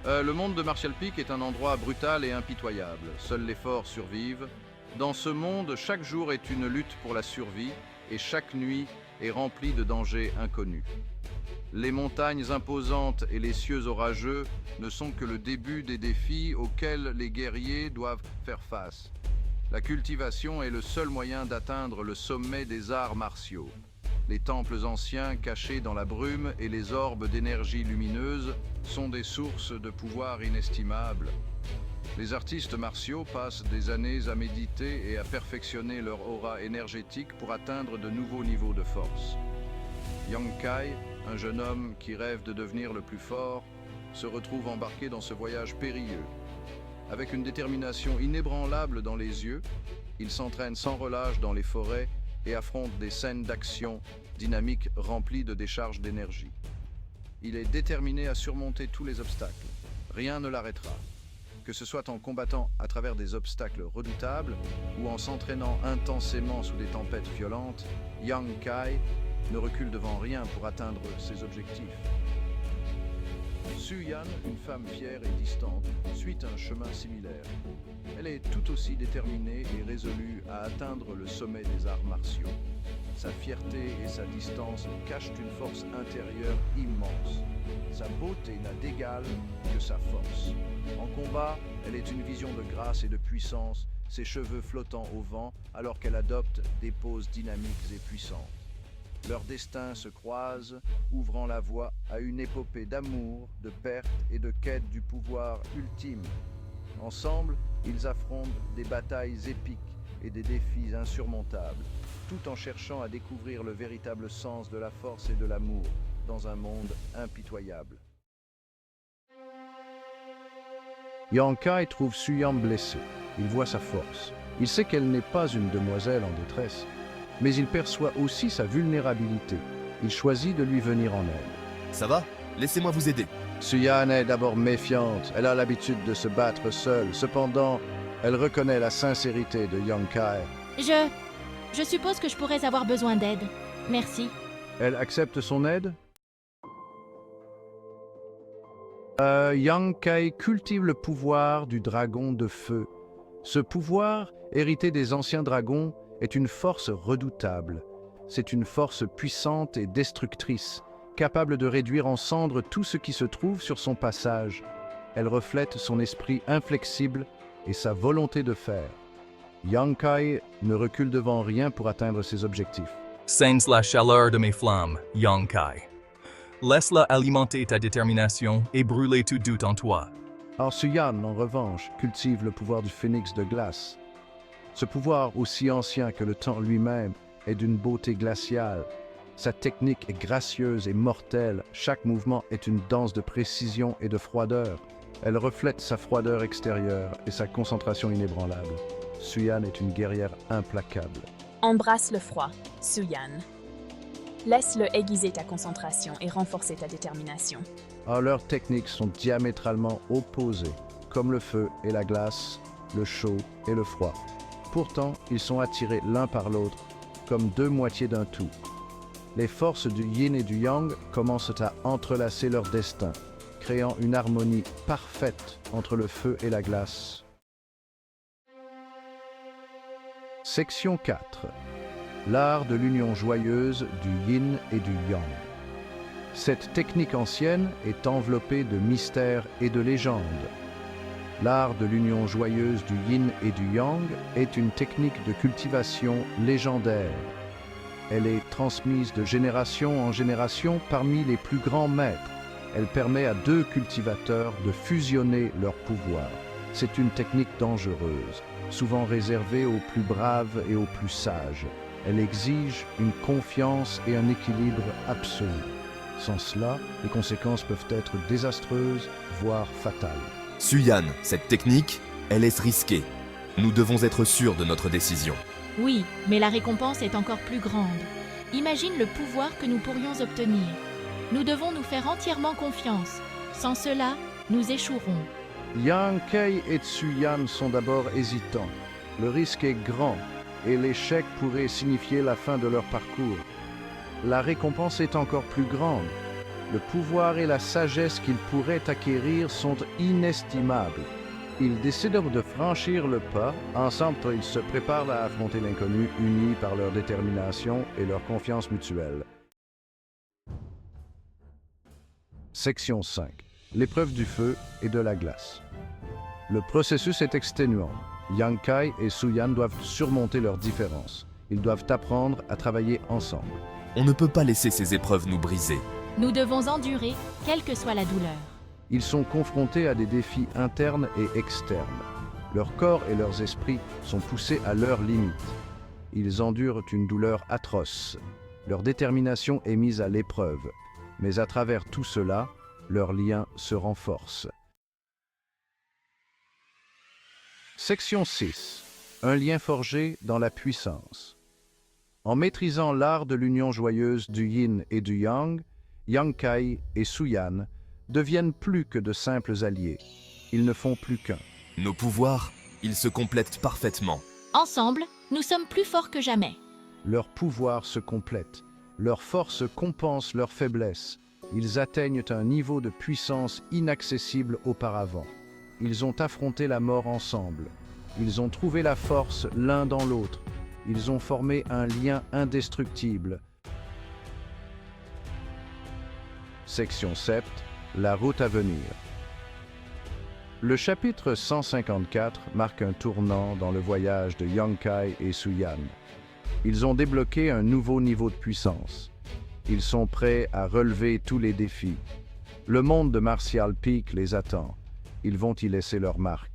Le monde de Martial Peak est un endroit brutal et impitoyable. Seuls les forts survivent. Dans ce monde, chaque jour est une lutte pour la survie et chaque nuit est remplie de dangers inconnus. Les montagnes imposantes et les cieux orageux ne sont que le début des défis auxquels les guerriers doivent faire face. La cultivation est le seul moyen d'atteindre le sommet des arts martiaux. Les temples anciens cachés dans la brume et les orbes d'énergie lumineuse sont des sources de pouvoir inestimables. Les artistes martiaux passent des années à méditer et à perfectionner leur aura énergétique pour atteindre de nouveaux niveaux de force. Yang Kai, un jeune homme qui rêve de devenir le plus fort, se retrouve embarqué dans ce voyage périlleux. Avec une détermination inébranlable dans les yeux, il s'entraîne sans relâche dans les forêts et affronte des scènes d'action dynamiques remplies de décharges d'énergie. Il est déterminé à surmonter tous les obstacles. Rien ne l'arrêtera. Que ce soit en combattant à travers des obstacles redoutables ou en s'entraînant intensément sous des tempêtes violentes, Yang Kai ne recule devant rien pour atteindre ses objectifs. Su-Yan, une femme fière et distante, suit un chemin similaire. Elle est tout aussi déterminée et résolue à atteindre le sommet des arts martiaux. Sa fierté et sa distance cachent une force intérieure immense. Sa beauté n'a d'égal que sa force. En combat, elle est une vision de grâce et de puissance, ses cheveux flottant au vent alors qu'elle adopte des poses dynamiques et puissantes. Leurs destins se croisent, ouvrant la voie à une épopée d'amour, de perte et de quête du pouvoir ultime. Ensemble, ils affrontent des batailles épiques et des défis insurmontables, tout en cherchant à découvrir le véritable sens de la force et de l'amour dans un monde impitoyable. Yang Kai trouve Su-Yan blessée. Il voit sa force. Il sait qu'elle n'est pas une demoiselle en détresse, mais il perçoit aussi sa vulnérabilité. Il choisit de lui venir en aide. Ça va? Laissez-moi vous aider. Su-Yan est d'abord méfiante. Elle a l'habitude de se battre seule. Cependant, elle reconnaît la sincérité de Yang Kai. Je suppose que je pourrais avoir besoin d'aide. Merci. Elle accepte son aide. Yang Kai cultive le pouvoir du dragon de feu. Ce pouvoir, hérité des anciens dragons, est une force redoutable. C'est une force puissante et destructrice, capable de réduire en cendres tout ce qui se trouve sur son passage. Elle reflète son esprit inflexible et sa volonté de faire. Yang Kai ne recule devant rien pour atteindre ses objectifs. Sens la chaleur de mes flammes, Yang Kai. Laisse-la alimenter ta détermination et brûler tout doute en toi. Su-Yan, en revanche, cultive le pouvoir du phénix de glace. Ce pouvoir, aussi ancien que le temps lui-même, est d'une beauté glaciale. Sa technique est gracieuse et mortelle. Chaque mouvement est une danse de précision et de froideur. Elle reflète sa froideur extérieure et sa concentration inébranlable. Su-Yan est une guerrière implacable. Embrasse le froid, Su-Yan. Laisse-le aiguiser ta concentration et renforcer ta détermination. Leurs techniques sont diamétralement opposées, comme le feu et la glace, le chaud et le froid. Pourtant, ils sont attirés l'un par l'autre, comme deux moitiés d'un tout. Les forces du yin et du yang commencent à entrelacer leurs destins, créant une harmonie parfaite entre le feu et la glace. Section 4. L'art de l'union joyeuse du yin et du yang. Cette technique ancienne est enveloppée de mystères et de légendes. L'art de l'union joyeuse du yin et du yang est une technique de cultivation légendaire. Elle est transmise de génération en génération parmi les plus grands maîtres. Elle permet à deux cultivateurs de fusionner leurs pouvoirs. C'est une technique dangereuse, souvent réservée aux plus braves et aux plus sages. Elle exige une confiance et un équilibre absolu. Sans cela, les conséquences peuvent être désastreuses, voire fatales. Su-Yan, cette technique, elle est risquée. Nous devons être sûrs de notre décision. Oui, mais la récompense est encore plus grande. Imagine le pouvoir que nous pourrions obtenir. Nous devons nous faire entièrement confiance. Sans cela, nous échouerons. Yang Kai et Su-Yan sont d'abord hésitants. Le risque est grand et l'échec pourrait signifier la fin de leur parcours. La récompense est encore plus grande. le pouvoir et la sagesse qu'ils pourraient acquérir sont inestimables. Ils décident de franchir le pas. Ensemble, ils se préparent à affronter l'inconnu, unis par leur détermination et leur confiance mutuelle. Section 5. L'épreuve du feu et de la glace. Le processus est exténuant. Yang Kai et Su-Yan doivent surmonter leurs différences. Ils doivent apprendre à travailler ensemble. On ne peut pas laisser ces épreuves nous briser. Nous devons endurer, quelle que soit la douleur. Ils sont confrontés à des défis internes et externes. Leur corps et leurs esprits sont poussés à leurs limites. Ils endurent une douleur atroce. Leur détermination est mise à l'épreuve. Mais à travers tout cela, leurs liens se renforcent. Section 6. Un lien forgé dans la puissance. En maîtrisant l'art de l'union joyeuse du yin et du yang, Yang Kai et Su-Yan deviennent plus que de simples alliés. Ils ne font plus qu'un. Nos pouvoirs, ils se complètent parfaitement. Ensemble, nous sommes plus forts que jamais. Leurs pouvoirs se complètent. Leurs forces compensent leurs faiblesses. Ils atteignent un niveau de puissance inaccessible auparavant. Ils ont affronté la mort ensemble. Ils ont trouvé la force l'un dans l'autre. Ils ont formé un lien indestructible. Section 7. La route à venir. Le chapitre 154 marque un tournant dans le voyage de Yang Kai et Su-Yan. Ils ont débloqué un nouveau niveau de puissance. Ils sont prêts à relever tous les défis. Le monde de Martial Peak les attend. Ils vont y laisser leur marque.